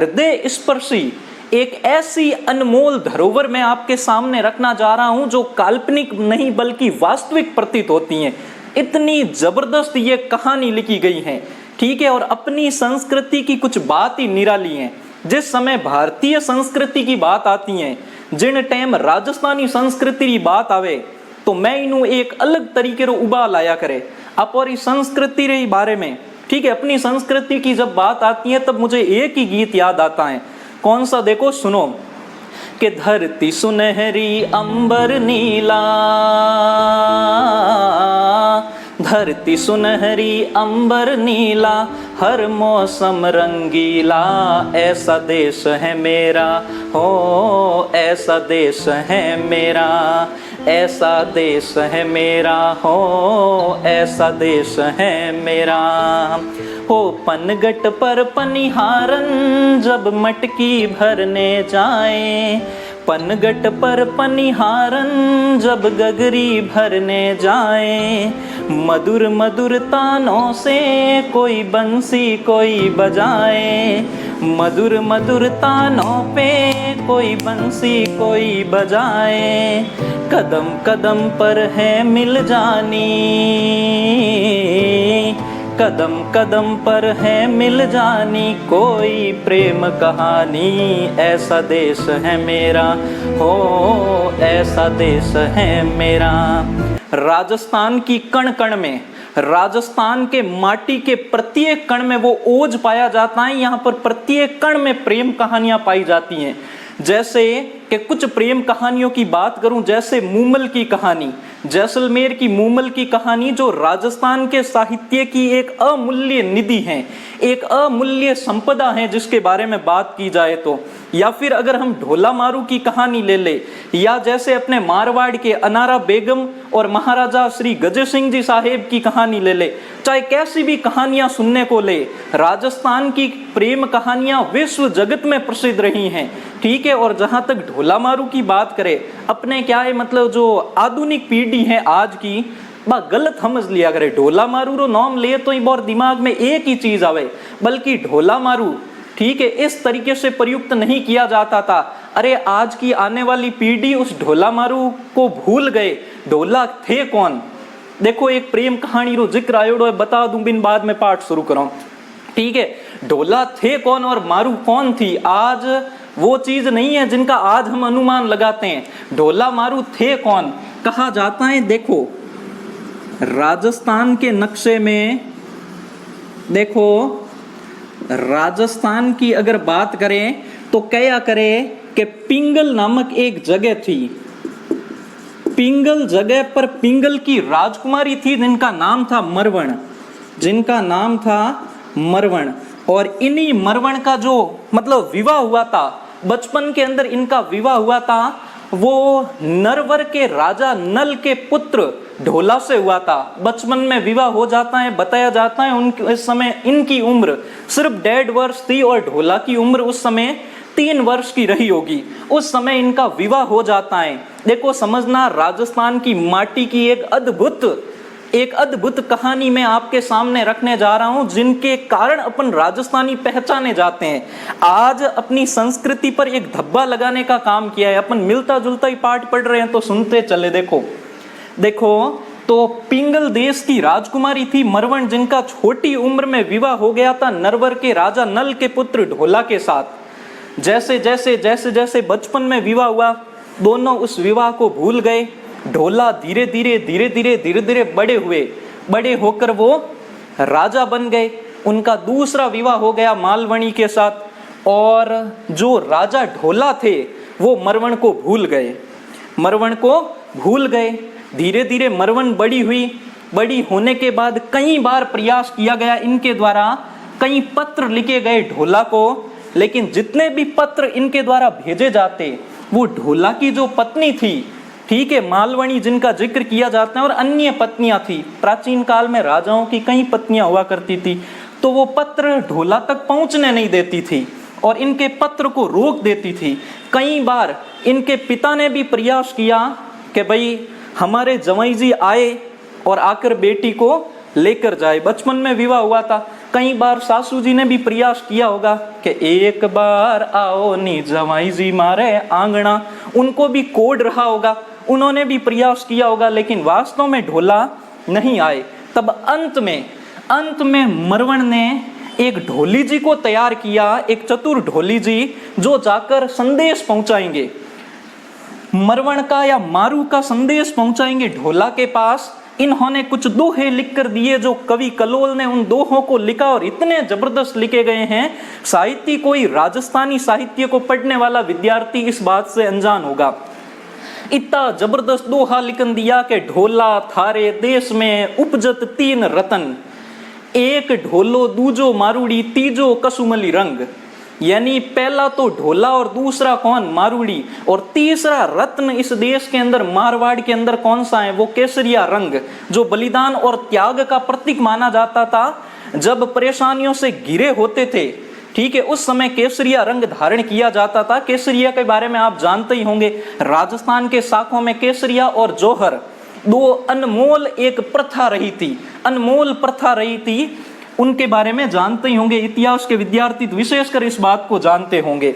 हृदय स्पर्शी एक ऐसी अनमोल धरोहर मैं आपके सामने रखना जा रहा हूं जो काल्पनिक नहीं बल्कि वास्तविक प्रतीत होती हैं। इतनी जबरदस्त ये कहानी लिखी गई है, ठीक है। और अपनी संस्कृति की कुछ बात ही निराली है। जिस समय भारतीय संस्कृति की बात आती है, जिन टाइम राजस्थानी संस्कृति की बात आवे, तो मैं इन्हू एक अलग तरीके रो उबा लाया करे अपनी संस्कृति रे बारे में, ठीक है। अपनी संस्कृति की जब बात आती है तब मुझे एक ही गीत याद आता है। कौन सा, देखो सुनो। कि धरती सुनहरी अंबर नीला, धरती सुनहरी अंबर नीला, हर मौसम रंगीला, ऐसा देश है मेरा, हो ऐसा देश है मेरा, ऐसा देश है मेरा, हो ऐसा देश है मेरा। हो पनगट पर पनिहारन जब मटकी भरने जाए, पनगट पर पनिहारन जब गगरी भरने जाए, मधुर मधुर तानों से कोई बंसी कोई बजाए, मधुर मधुर तानों पे कोई बंसी कोई बजाए, कदम कदम पर है मिल जानी, कदम कदम पर है मिल जानी कोई प्रेम कहानी, ऐसा देश है मेरा, हो ऐसा देश है मेरा। राजस्थान की कण कण में, राजस्थान के माटी के प्रत्येक कण में वो ओज पाया जाता है। यहाँ पर प्रत्येक कण में प्रेम कहानियां पाई जाती हैं। जैसे कि कुछ प्रेम कहानियों की बात करूं, जैसे मूमल की कहानी, जैसलमेर की मूमल की कहानी, जो राजस्थान के साहित्य की एक अमूल्य निधि है, एक अमूल्य संपदा है जिसके बारे में बात की जाए तो। या फिर अगर हम ढोला मारू की कहानी ले ले, या जैसे अपने मारवाड़ के अनारा बेगम और महाराजा श्री गजय सिंह जी साहेब की कहानी ले ले, चाहे कैसी भी कहानियां सुनने को ले, राजस्थान की प्रेम कहानियां विश्व जगत में प्रसिद्ध रही हैं, ठीक है। और जहां तक ढोला मारू की बात करें, अपने क्या है मतलब जो आधुनिक पीढ़ी है आज की, बा गलत समझ लिया करे। ढोला मारू रो नाम ले तो ही बहुत दिमाग में एक ही चीज आवे, बल्कि ढोला मारू, ठीक है, इस तरीके से प्रयुक्त नहीं किया जाता था। अरे आज की आने वाली पीढ़ी उस ढोला मारू को भूल गए। ढोला थे कौन? देखो एक प्रेम कहानी रो जिक्र आयोडो है, बता दूं बिन बाद में पाठ शुरू करो, ठीक है। ढोला थे कौन और मारू कौन थी, आज वो चीज नहीं है जिनका आज हम अनुमान लगाते हैं। ढोला मारू थे कौन कहा जाता है, देखो राजस्थान के नक्शे में, देखो राजस्थान की अगर बात करें तो क्या करें कि पिंगल नामक एक जगह थी। पिंगल जगह पर पिंगल की राजकुमारी थी जिनका नाम था मरवण, जिनका नाम था मरवण। और इन्हीं मरवण का जो मतलब विवाह हुआ था, बचपन के अंदर इनका विवाह हुआ था, वो नरवर के राजा नल के पुत्र ढोला से हुआ था। बचपन में विवाह हो जाता है, बताया जाता है उनके इस समय इनकी उम्र सिर्फ 1.5 वर्ष थी और ढोला की उम्र उस समय 3 वर्ष की रही होगी। उस समय इनका विवाह हो जाता है। देखो समझना, राजस्थान की माटी की एक अद्भुत कहानी मैं आपके सामने रखने जा रहा हूं, जिनके कारण अपन राजस्थानी पहचाने जाते हैं। आज अपनी संस्कृति पर एक धब्बा लगाने का काम किया है। अपन मिलता जुलता ही पाठ पढ़ रहे हैं तो सुनते चले। देखो तो पिंगल देश की राजकुमारी थी मरवण, जिनका छोटी उम्र में विवाह हो गया था नरवर के राजा नल के पुत्र ढोला के साथ। जैसे जैसे जैसे जैसे बचपन में विवाह हुआ, दोनों उस विवाह को भूल गए। ढोला धीरे धीरे बड़े होकर वो राजा बन गए। उनका दूसरा विवाह हो गया मालवणी के साथ, और जो राजा ढोला थे वो मरवण को भूल गए। धीरे धीरे मरवण बड़ी हुई। बड़ी होने के बाद कई बार प्रयास किया गया इनके द्वारा, कई पत्र लिखे गए ढोला को, लेकिन जितने भी पत्र इनके द्वारा भेजे जाते, वो ढोला की जो पत्नी थी, ठीक है, मालवणी जिनका जिक्र किया जाता है, और अन्य पत्नियां थी। प्राचीन काल में राजाओं की कई पत्नियां हुआ करती थी, तो वो पत्र ढोला तक पहुंचने नहीं देती थी और इनके पत्र को रोक देती थी। कई बार इनके पिता ने भी प्रयास किया कि भाई हमारे जवाई जी आए और आकर बेटी को लेकर जाए। बचपन में विवाह हुआ था, कई बार सासू जी ने भी प्रयास किया होगा कि एक बार आओ नी जवाई जी मारे आंगना, उनको भी कोड रहा होगा, उन्होंने भी प्रयास किया होगा, लेकिन वास्तव में ढोला नहीं आए। तब अंत में मरवण ने एक ढोली जी को तैयार किया, एक चतुर ढोली जी, जो जाकर संदेश पहुंचाएंगे, मरवण का या मारू का संदेश पहुंचाएंगे ढोला के पास। इन्होंने कुछ दोहे लिख कर दिए, जो कवि कलोल ने उन दोहों को लिखा और इतने जबरदस्त लिखे गए हैं, साहित्य कोई राजस्थानी साहित्य को पढ़ने वाला विद्यार्थी इस बात से अनजान होगा। इतना जबरदस्त दोहा लिखन दिया कि ढोला थारे देश में उपजत तीन रतन, एक ढोलो दूजो मारूड़ी तीजो कसुमली रंग। यानी पहला तो ढोला और दूसरा कौन, मारूड़ी, और तीसरा रत्न इस देश के अंदर मारवाड़ के अंदर कौन सा है, वो केसरिया रंग, जो बलिदान और त्याग का प्रतीक माना जाता था। जब परेशानियों से घिरे होते थे, ठीक है, उस समय केसरिया रंग धारण किया जाता था। केसरिया के बारे में आप जानते ही होंगे, राजस्थान के शाखों में केसरिया और जौहर दो अनमोल एक प्रथा रही थी, अनमोल प्रथा रही थी, उनके बारे में जानते ही होंगे। इतिहास के विद्यार्थी विशेषकर इस बात को जानते होंगे।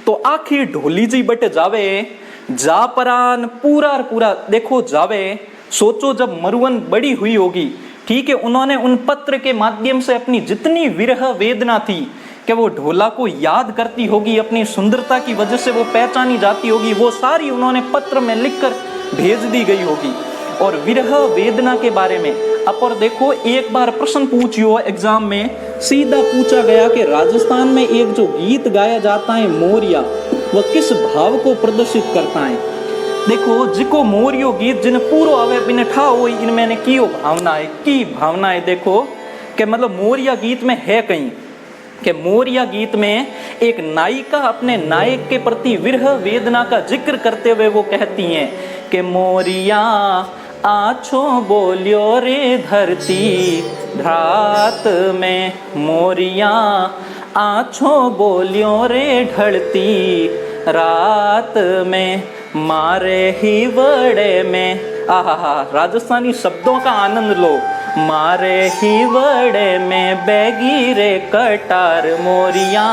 तो आखिर ढोली जी बट जावे जापरान पूरा देखो जावे। सोचो जब मरुवन बड़ी हुई होगी, ठीक है, उन्होंने उन पत्र के माध्यम से अपनी जितनी विरह वेदना थी कि वो ढोला को याद करती होगी, अपनी सुंदरता की वजह से वो पहचानी जाती होगी, वो सारी उन्होंने पत्र में लिखकर भेज दी गई होगी। और विरह वेदना के बारे में अपर देखो, एक बार प्रश्न पूछियो एग्जाम में, सीधा पूछा गया कि राजस्थान में एक जो गीत गाया जाता है मोरिया, वह किस भाव को प्रदर्शित करता है। देखो जिको मोरियो गीत जिन पूरो आवे बिन ठा हो, इनमें ने की भावना है। देखो कि मतलब मोरिया गीत में है कहीं कि मोरिया गीत में एक नायिका अपने नायक के प्रति विरह वेदना का जिक्र करते हुए वो कहती हैं कि मोरिया आछो बोलियो रे धरती रात में, मोरिया आछो बोलियो रे ढलती रात में, मारे ही वड़े में। आहा, राजस्थानी शब्दों का आनंद लो। मारे ही वड़े में बैगी रे कटार, मोरिया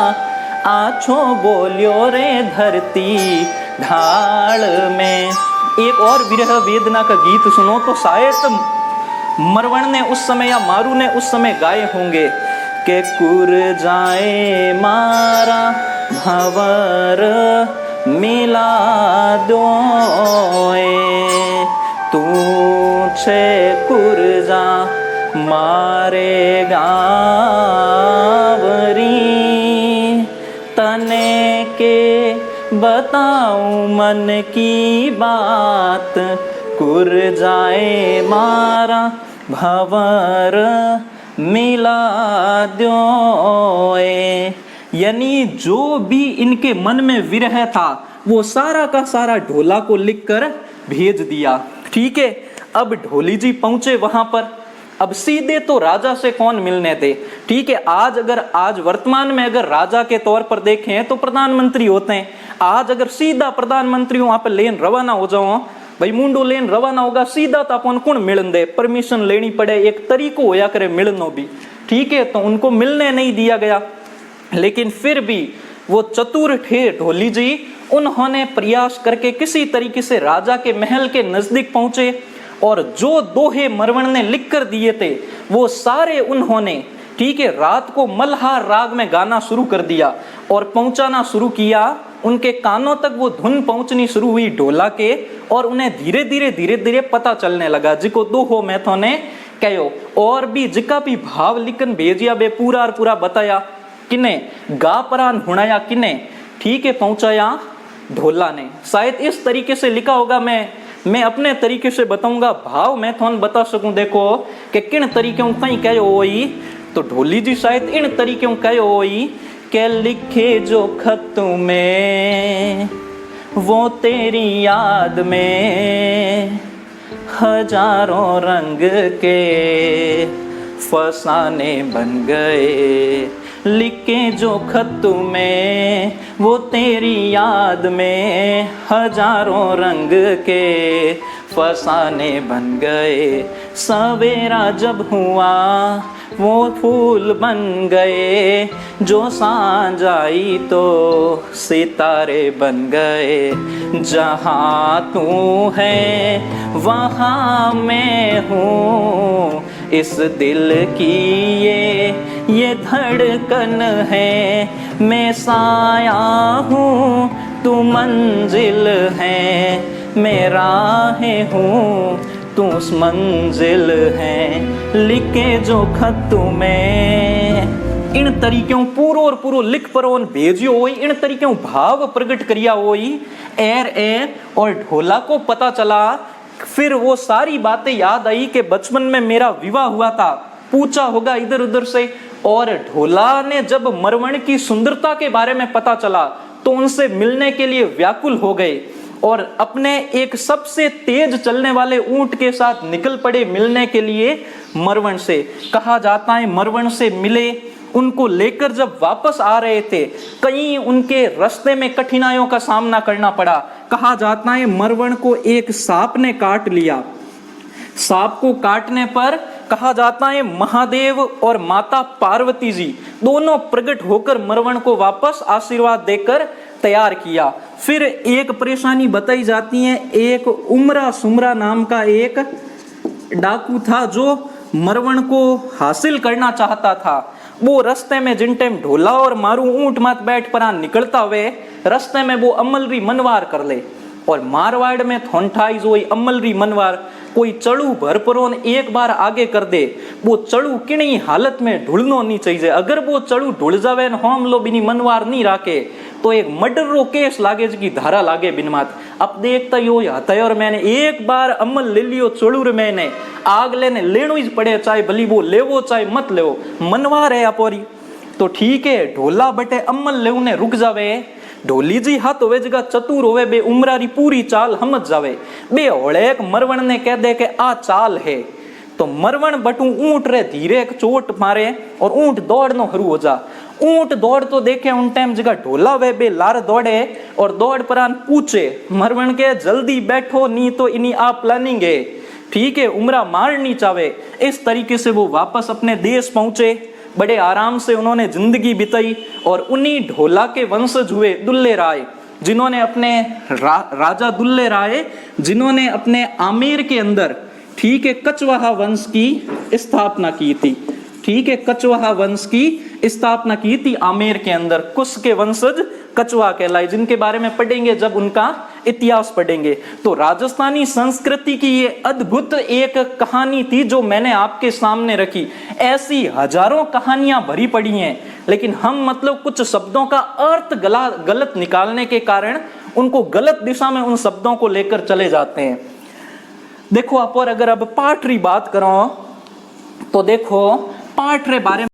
आछो बोलियो रे धरती ढाल में। एक और विरह वेदना का गीत सुनो तो शायद मरवण ने उस समय या मारू ने उस समय गाए होंगे कि कुर जाए मारा भंवर मिला दोए, तू छे कुर जा मारे गावरी, तने के बताऊं मन की बात, कुर जाए मारा भंवर मिला दोए। यानी जो भी इनके मन में विरह था वो सारा का सारा ढोला को लिखकर भेज दिया। ठीक है, अब ढोली जी पहुंचे वहां पर। अब सीधे तो राजा से कौन मिलने थे। ठीक है, आज वर्तमान में अगर राजा के तौर पर देखें तो प्रधानमंत्री होते हैं। आज अगर सीधा प्रधानमंत्री वहां पर लेन रवाना हो जाओ, भाई मुंडो लेन रवाना होगा सीधा, तो अपन कौन मिलन दे, परमिशन लेनी पड़े, एक तरीको होया करे मिलनो भी। ठीक है, तो उनको मिलने नहीं दिया गया। लेकिन फिर भी वो चतुर थे ढोली जी, उन्होंने प्रयास करके किसी तरीके से राजा के महल के नजदीक पहुंचे और जो दोहे मरवण ने लिख कर दिए थे वो सारे उन्होंने, ठीक है, रात को मल्हार राग में गाना शुरू कर दिया और पहुंचाना शुरू किया। उनके कानों तक वो धुन पहुंचनी शुरू हुई ढोला के, और उन्हें धीरे धीरे पता चलने लगा जिको दोहो मैं थोने कहो। और भी जिका भी भाव लिखन भेजिया बे पूरा बताया किने, गा परान हुणाया किने, ठीक है, पहुंचाया ढोला ने। शायद इस तरीके से लिखा होगा, मैं अपने तरीके से बताऊंगा, भाव मैं थोन बता सकूं। देखो कि किन तरीकों कहीं कहो होई, तो ढोली जी शायद इन तरीकों कहो होई के लिखे जो खत में वो तेरी याद में हजारों रंग के फसाने बन गए, लिखे जो खत में वो तेरी याद में हजारों रंग के फसाने बन गए, सवेरा जब हुआ वो फूल बन गए, जो सांझ आई तो सितारे बन गए। जहाँ तू है वहाँ मैं हूँ, इस दिल की ये धड़कन है। मैं साया हूँ तू मंजिल है, मैं राहें हूँ तू उस मंजिल है। लिखे जो खत में इन तरीकों पूरो और पूरो लिख परोन भेजियो होई, इन तरीकों भाव प्रकट करिया होई। एर ए और ढोला को पता चला, फिर वो सारी बातें याद आई कि बचपन में मेरा विवाह हुआ था, पूछा होगा इधर उधर से। और ढोला ने जब मरवण की सुंदरता के बारे में पता चला तो उनसे मिलने के लिए व्याकुल हो गए और अपने एक सबसे तेज चलने वाले ऊंट के साथ निकल पड़े मिलने के लिए मरवण से। कहा जाता है मरवण से मिले, उनको लेकर जब वापस आ रहे थे कहीं उनके रास्ते में कठिनाइयों का सामना करना पड़ा। कहा जाता है मरवण को एक सांप ने काट लिया। सांप को काटने पर कहा जाता है महादेव और माता पार्वती जी दोनों प्रकट होकर मरवण को वापस आशीर्वाद देकर तैयार किया। फिर एक परेशानी बताई जाती है, एक उमरा सुमरा नाम का एक डाकू था जो मरवण को हासिल करना चाहता था। वो रास्ते में जिन टाइम ढोला और मारू ऊंट मात बैठ पर निकलता हुए रास्ते में वो अमलरी मनवार कर ले। और मारवाड़ में थोंठाई जो अमलरी मनवार कोई चढ़ू भर परोन एक बार आगे कर दे, वो चढ़ू किनी हालत में ढूलनो नहीं चाहिए। अगर वो चढ़ू ढूल जावे न हम लो बिनी मनवार नहीं राखे तो एक मर्डर रो केस लागे की धारा लागे बिनमात। अब देखता यो हथौर मैंने एक बार अमल ले लियो चढ़ूर मैंने आग लेने लेनो ही पड़े, चाहे भली वो लेवो चाहे मत लेवो, मनवार है अपोरी। तो ठीक है ढोला बटे अमल लेव ने रुक जावे। ढोली जी हाथ होवे जगह चतुर होवे, बे उमरारी पूरी चाल समझ जावे। बे होड़ेक मरवण ने कह दे के आ चाल है तो मरवण बटू ऊंट रे धीरे एक चोट मारे और ऊंट दौड़नो हरू हो जा। ऊंट दौड़ तो देखे उन टाइम जगह ढोला वे बे लार दौड़े और दौड़ परान पूछे मरवण के जल्दी बैठो नहीं तो इन्हीं आप प्लानिंग है, ठीक है उमरा मारनी चाहे। इस तरीके से वो वापस अपने देश पहुंचे। बड़े आराम से उन्होंने जिंदगी बिताई और उन्हीं ढोला के वंशज हुए दुल्ले राय, जिन्होंने अपने राजा दुल्ले राय जिन्होंने अपने आमेर के अंदर ठीक है कचवाहा वंश की स्थापना की थी। ठीक है कचवाहा वंश की स्थापना की थी आमेर के अंदर। कुश के वंशज कचवा कहलाए, जिनके बारे में पढ़ेंगे जब उनका इतिहास पढ़ेंगे। तो राजस्थानी संस्कृति की ये अद्भुत एक कहानी थी जो मैंने आपके सामने रखी। ऐसी हजारों कहानियां भरी पड़ी हैं, लेकिन हम मतलब कुछ शब्दों का अर्थ गलत निकालने के कारण उनको गलत दिशा में उन शब्दों को लेकर चले जाते हैं। देखो आप और अगर अब पाठ री बात करो तो देखो पाठ रे बारे में